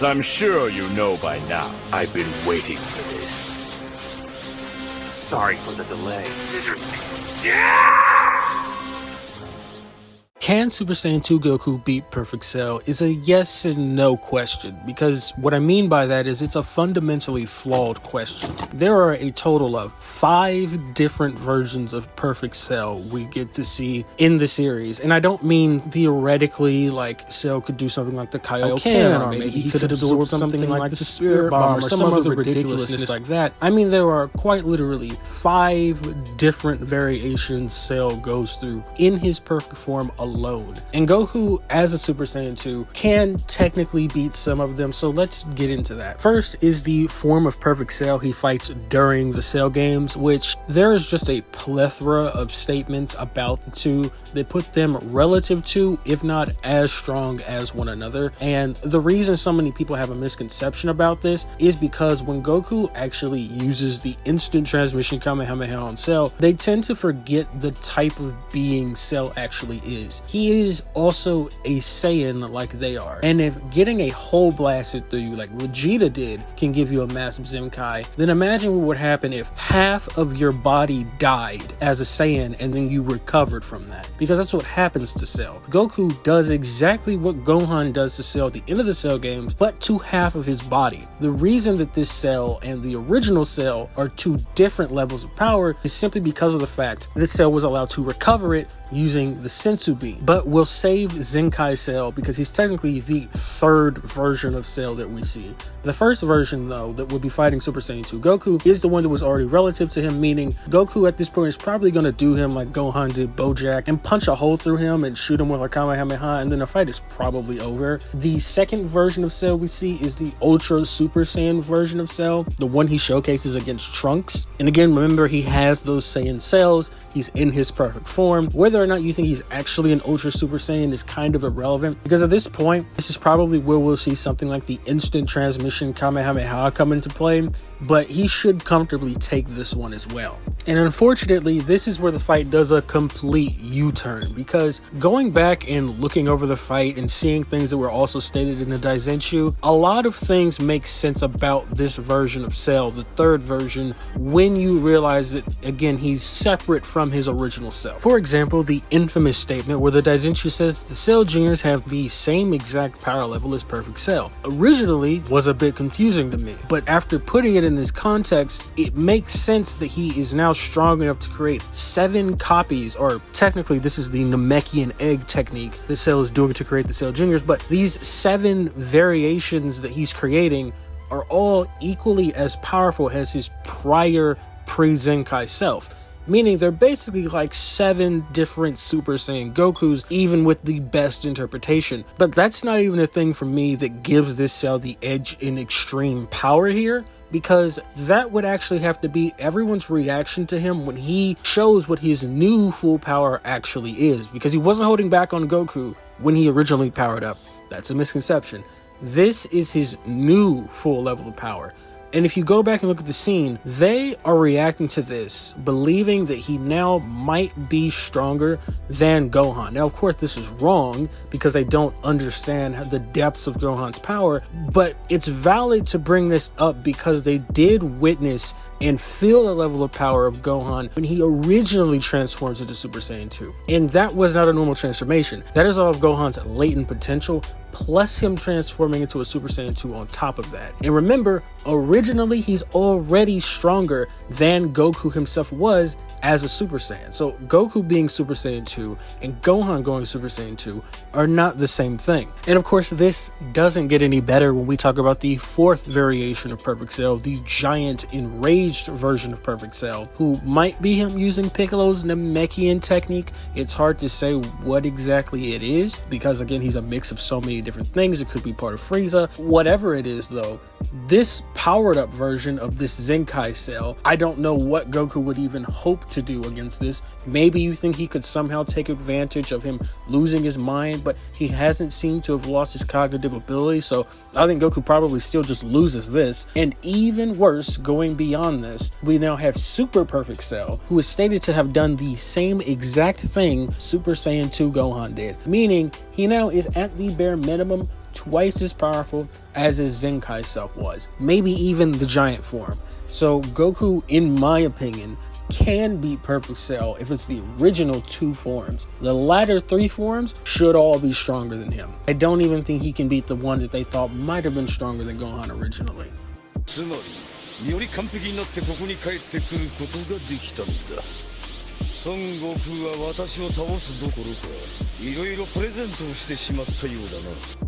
I'm sure you know by now. I've been waiting for this. Sorry for the delay. Can Super Saiyan 2 Goku beat Perfect Cell is a yes and no question, because what I mean by that is it's a fundamentally flawed question. There are a total of 5 different versions of Perfect Cell we get to see in the series, and I don't mean theoretically like Cell could do something like the Kaioken, or maybe he could absorb something like the Spirit Bomb or some other ridiculousness like that. I mean, there are quite literally 5 different variations Cell goes through in his perfect form alone. And Goku, as a Super Saiyan 2, can technically beat some of them, so let's get into that. First is the form of Perfect Cell he fights during the Cell games, which there is just a plethora of statements about the two that put them relative to, if not as strong as one another. And the reason so many people have a misconception about this is because when Goku actually uses the instant transmission Kamehameha on Cell, they tend to forget the type of being Cell actually is. He is also a Saiyan like they are. And if getting a hole blasted through you like Vegeta did can give you a massive Zenkai, then imagine what would happen if half of your body died as a Saiyan and then you recovered from that. Because that's what happens to Cell. Goku does exactly what Gohan does to Cell at the end of the Cell games, but to half of his body. The reason that this Cell and the original Cell are 2 different levels of power is simply because of the fact this Cell was allowed to recover it using the Sensu Beam. But we'll save Zenkai Cell because he's technically the 3rd version of Cell that we see. The first version, though, that will be fighting Super Saiyan 2 Goku is the one that was already relative to him, meaning Goku at this point is probably going to do him like Gohan did Bojack and punch a hole through him and shoot him with a Kamehameha, and then the fight is probably over. The second version of Cell we see is the Ultra Super Saiyan version of Cell, the one he showcases against Trunks. And again, remember, he has those Saiyan cells, he's in his perfect form. Whether or not you think he's actually an Ultra Super Saiyan is kind of irrelevant, because at this point, this is probably where we'll see something like the instant transmission Kamehameha come into play, but he should comfortably take this one as well. And unfortunately, this is where the fight does a complete U-turn, because going back and looking over the fight and seeing things that were also stated in the Daizenshuu, a lot of things make sense about this version of Cell, the 3rd version, when you realize that, again, he's separate from his original self. For example, the infamous statement where the Daizenshuu says the Cell Juniors have the same exact power level as Perfect Cell originally was a bit confusing to me, but after putting it in this context, it makes sense that he is now strong enough to create 7 copies, or technically this is the Namekian egg technique that Cell is doing to create the Cell Juniors, but these 7 variations that he's creating are all equally as powerful as his prior pre-Zenkai self. Meaning they're basically like 7 different Super Saiyan Gokus, even with the best interpretation. But that's not even a thing for me that gives this Cell the edge in extreme power here, because that would actually have to be everyone's reaction to him when he shows what his new full power actually is, because he wasn't holding back on Goku when he originally powered up. That's a misconception. This is his new full level of power. And if you go back and look at the scene, they are reacting to this, believing that he now might be stronger than Gohan. Now, of course, this is wrong because they don't understand the depths of Gohan's power, but it's valid to bring this up because they did witness and feel the level of power of Gohan when he originally transforms into Super Saiyan 2. And that was not a normal transformation. That is all of Gohan's latent potential, plus him transforming into a Super Saiyan 2 on top of that. And remember, originally he's already stronger than Goku himself was as a Super Saiyan. So Goku being Super Saiyan 2 and Gohan going Super Saiyan 2 are not the same thing. And of course, this doesn't get any better when we talk about the 4th variation of Perfect Cell, the giant enraged version of Perfect Cell, who might be him using Piccolo's Namekian technique. It's hard to say what exactly it is because, again, he's a mix of so many different things. It could be part of Frieza. Whatever it is, though, this powered up version of this Zenkai Cell, I don't know what Goku would even hope to do against this. Maybe you think he could somehow take advantage of him losing his mind, but he hasn't seemed to have lost his cognitive ability, so I think Goku probably still just loses this. And even worse, going beyond this, we now have Super Perfect Cell, who is stated to have done the same exact thing Super Saiyan 2 Gohan did, meaning he now is at the bare minimum twice as powerful as his Zenkai self was, maybe even the giant form. So Goku, in my opinion, can beat Perfect Cell if it's the original 2 forms. The latter 3 forms should all be stronger than him. I don't even think he can beat the one that they thought might have been stronger than Gohan originally. つまりより完璧になってここに帰ってくることができたんだ。孫悟空は私を倒すどころかいろいろプレゼントをしてしまったようだな。